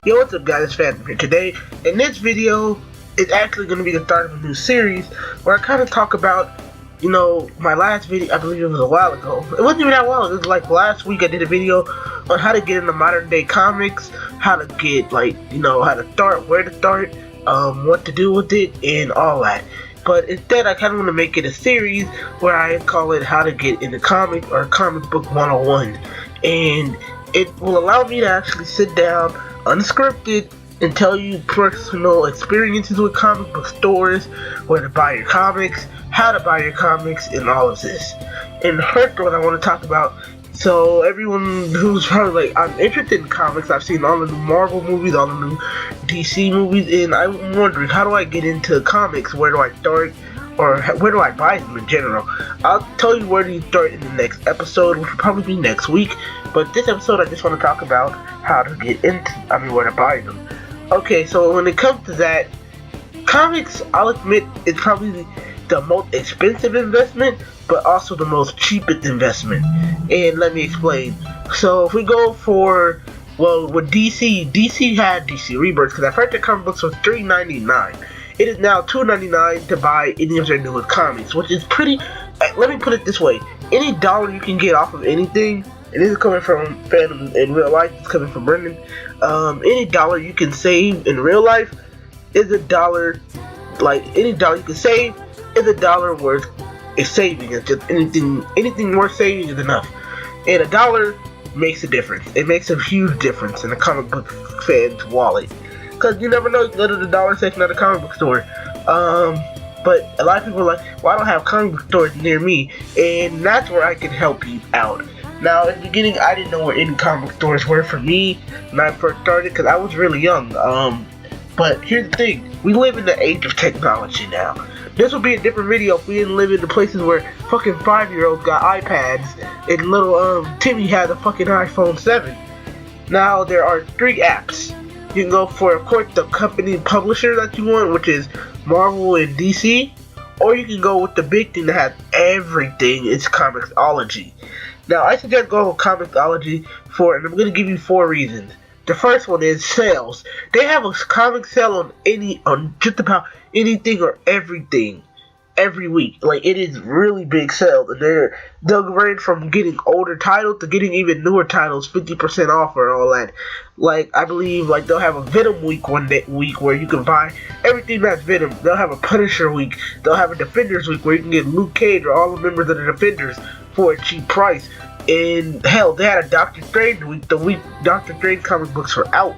Yo, what's up guys, Phantom here. Today, in this video, it's actually going to be the start of a new series where I kind of talk about, my last video. I believe it was a while ago. It wasn't even that while, it was like last week I did a video on how to get into modern day comics, how to get, how to start, where to start, what to do with it, and all that. But instead, I kind of want to make it a series where I call it How to Get into Comics or Comic Book 101. And it will allow me to actually sit down unscripted and tell you personal experiences with comic book stores, where to buy your comics, how to buy your comics, and all of this. And first, what I want to talk about, so everyone who's probably like, I'm interested in comics, I've seen all the new Marvel movies, all the new DC movies, and I'm wondering, how do I get into comics? Where do I start? Or where do I buy them in general? I'll tell you where to start in the next episode, which will probably be next week. But this episode, I just want to talk about how to get into, where to buy them. Okay, so when it comes to that, comics, I'll admit, it's probably the most expensive investment, but also the most cheapest investment. And let me explain. So if we go for, with DC had DC Rebirth, because at first the comic books was $3.99. It is now $2.99 to buy any of their newest comics, which is pretty. Let me put it this way: any dollar you can get off of anything, and this is coming from Phantom in real life, it's coming from Brendan. Any dollar you can save in real life is a dollar. Like any dollar you can save is a dollar worth saving. It's just anything worth saving is enough, and a dollar makes a difference. It makes a huge difference in a comic book fan's wallet. Because you never know, you go to the dollar section at a comic book store. But a lot of people are like, well, I don't have comic book stores near me. And that's where I can help you out. Now, in the beginning, I didn't know where any comic book stores were for me when I first started, because I was really young. But here's the thing. We live in the age of technology now. This would be a different video if we didn't live in the places where fucking 5-year-olds got iPads and little Timmy had a fucking iPhone 7. Now, there are 3 apps. You can go for, of course, the company publisher that you want, which is Marvel and DC, or you can go with the big thing that has everything. It's Comixology. Now, I suggest going with Comixology and I'm going to give you 4 reasons. The first one is sales. They have a comic sale on just about anything or everything every week. Like, it is really big sales, and they'll range from getting older titles to getting even newer titles 50% off or all that. Like, I believe they'll have a Venom week week where you can buy everything that's Venom. They'll have a Punisher week. They'll have a Defenders week where you can get Luke Cage or all the members of the Defenders for a cheap price. And hell, they had a Doctor Strange week. The week Doctor Strange comic books were out.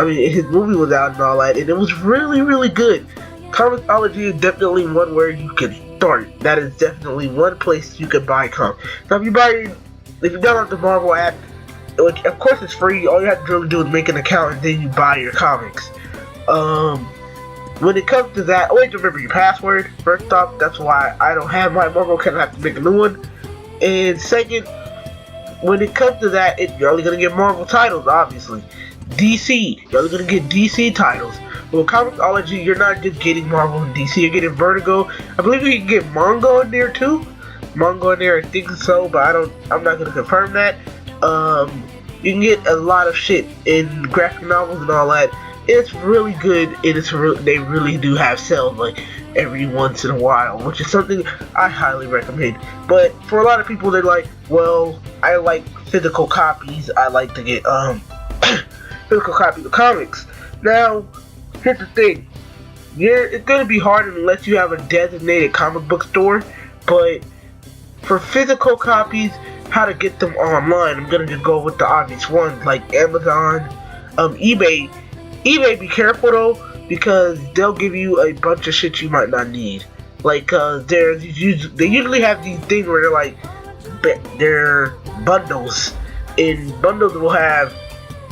His movie was out and all that, and it was really, really good. Comixology is definitely one where you can start. That is definitely one place you can buy comics. Now, if you download the Marvel app, which of course is free, all you have to really do is make an account and then you buy your comics. When it comes to that, always remember your password. First off, that's why I don't have my Marvel account. I have to make a new one. And second, when it comes to that, you're only gonna get Marvel titles, obviously. DC, you're only gonna get DC titles. With Comixology, you're not just getting Marvel and DC, you're getting Vertigo. I believe you can get manga in there too. Manga in there, I think so, but I'm not gonna confirm that. You can get a lot of shit in graphic novels and all that. It's really good, and they really do have sales like every once in a while, which is something I highly recommend. But for a lot of people, they're like, well, I like physical copies. I like to get physical copies of comics. Now, here's the thing. It's going to be hard unless you have a designated comic book store. But for physical copies, how to get them online, I'm going to just go with the obvious ones like Amazon, eBay. eBay, be careful though, because they'll give you a bunch of shit you might not need. Like, they usually have these things where they're bundles. And bundles will have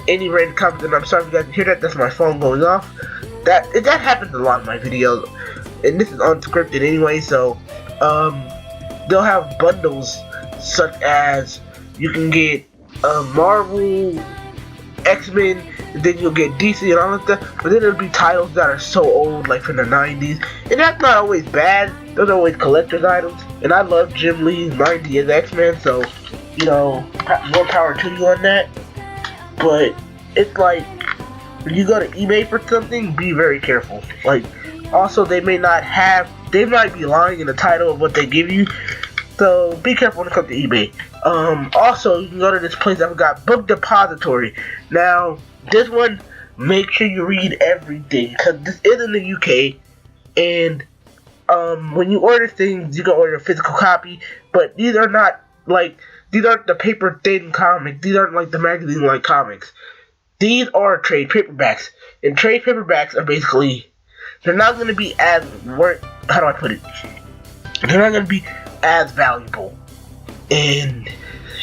any random comics, and I'm sorry if you guys can hear that, that's my phone going off. That happens a lot in my videos, and this is unscripted anyway, so they'll have bundles such as you can get Marvel, X-Men, and then you'll get DC and all that stuff, but then there'll be titles that are so old, like from the 90s, and that's not always bad. Those are always collector's items, and I love Jim Lee's 90s X-Men, so, more power to you on that. But it's like, when you go to eBay for something, be very careful. Like, also they might be lying in the title of what they give you, so be careful when it comes to eBay. Also, you can go to this place I forgot, Book Depository. Now, this one, make sure you read everything, because this is in the UK, and when you order things, you can order a physical copy, but these aren't the paper thin comics. These aren't like the magazine like comics. These are trade paperbacks, and trade paperbacks are basically, they're not going to be as how do I put it? They're not going to be as valuable. And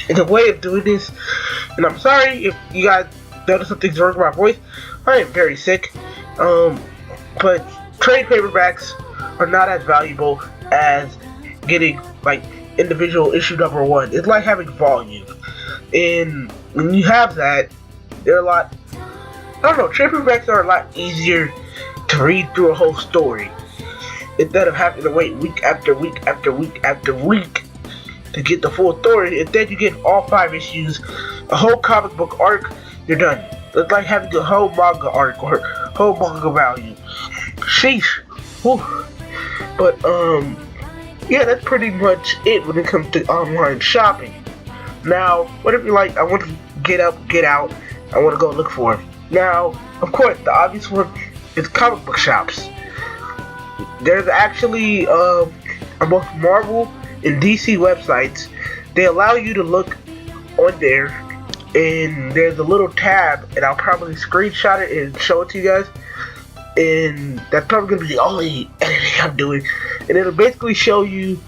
in a way of doing this, and I'm sorry if you guys notice something's wrong with my voice. I am very sick. But trade paperbacks are not as valuable as getting like individual issue number 1. It's like having volume, and when you have that, they're a lot. I don't know. Trade paperbacks are a lot easier to read through a whole story instead of having to wait week after week after week after week to get the full story. Instead, you get all 5 issues, a whole comic book arc. You're done. It's like having a whole manga arc or whole manga value. Sheesh. Whew. But yeah, that's pretty much it when it comes to online shopping. Now, what if you're like, I want to get out, I want to go look for it. Now, of course, the obvious one is comic book shops. There's actually both Marvel and DC websites. They allow you to look on there, and there's a little tab, and I'll probably screenshot it and show it to you guys. And that's probably going to be the only editing I'm doing. And it'll basically show you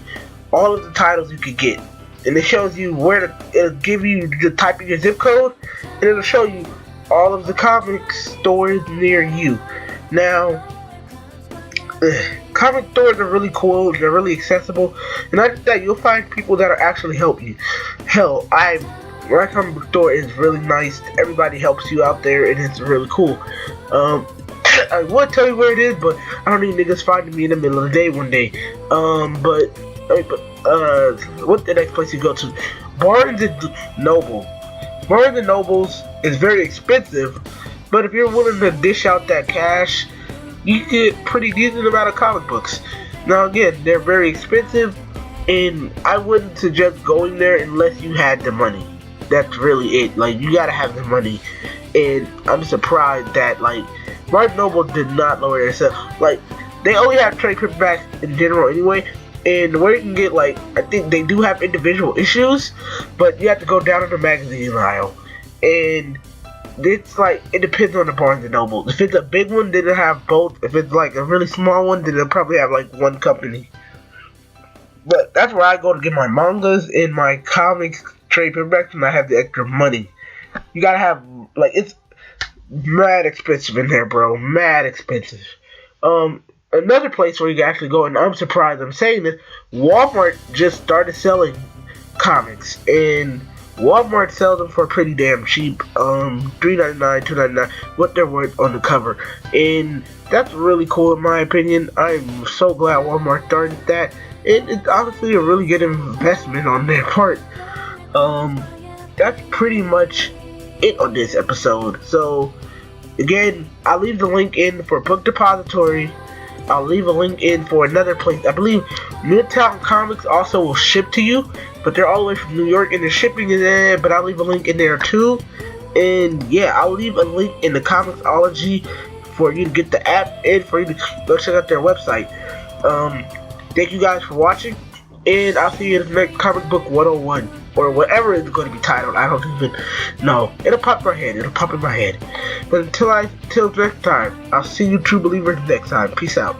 all of the titles you could get. And it shows you it'll give you the type of your zip code, and it'll show you all of the comic stores near you. Now, comic stores are really cool, they're really accessible, and not just that, you'll find people that are actually help you. Hell, my comic book store is really nice. Everybody helps you out there, and it's really cool. I would tell you where it is, but I don't need niggas finding me in the middle of the day one day. What's the next place you go to? Barnes & Noble. Barnes & Nobles is very expensive, but if you're willing to dish out that cash, you get pretty decent amount of comic books. Now again, they're very expensive, and I wouldn't suggest going there unless you had the money. That's really it. Like, you gotta have the money, and I'm surprised that like Barnes & Noble did not lower their sales. Like, they only have trade paperbacks in general anyway, and where you can get, like, I think they do have individual issues, but you have to go down to the magazine aisle, and it's like, it depends on the Barnes & Noble. If it's a big one, then it'll have both. If it's like a really small one, then it'll probably have like one company. But that's where I go to get my mangas and my comics trade paperbacks, and I have the extra money. You gotta have, like, it's mad expensive in there, bro. Mad expensive. Another place where you can actually go, and I'm surprised I'm saying this, Walmart just started selling comics, and Walmart sells them for pretty damn cheap. $3.99, $2.99, what they're worth on the cover, and that's really cool in my opinion. I'm so glad Walmart started that, and it's honestly a really good investment on their part. That's pretty much it on this episode. So again, I'll leave the link in for Book Depository. I'll leave a link in for another place. I believe Midtown Comics also will ship to you, but they're all the way from New York, and the shipping is there, but I'll leave a link in there too. And yeah, I'll leave a link in the Comixology for you to get the app and for you to go check out their website. Thank you guys for watching, and I'll see you in the next Comic Book 101, or whatever it's going to be titled. I don't even know. It'll pop in my head. It'll pop in my head. But until next time, I'll see you true believers next time. Peace out.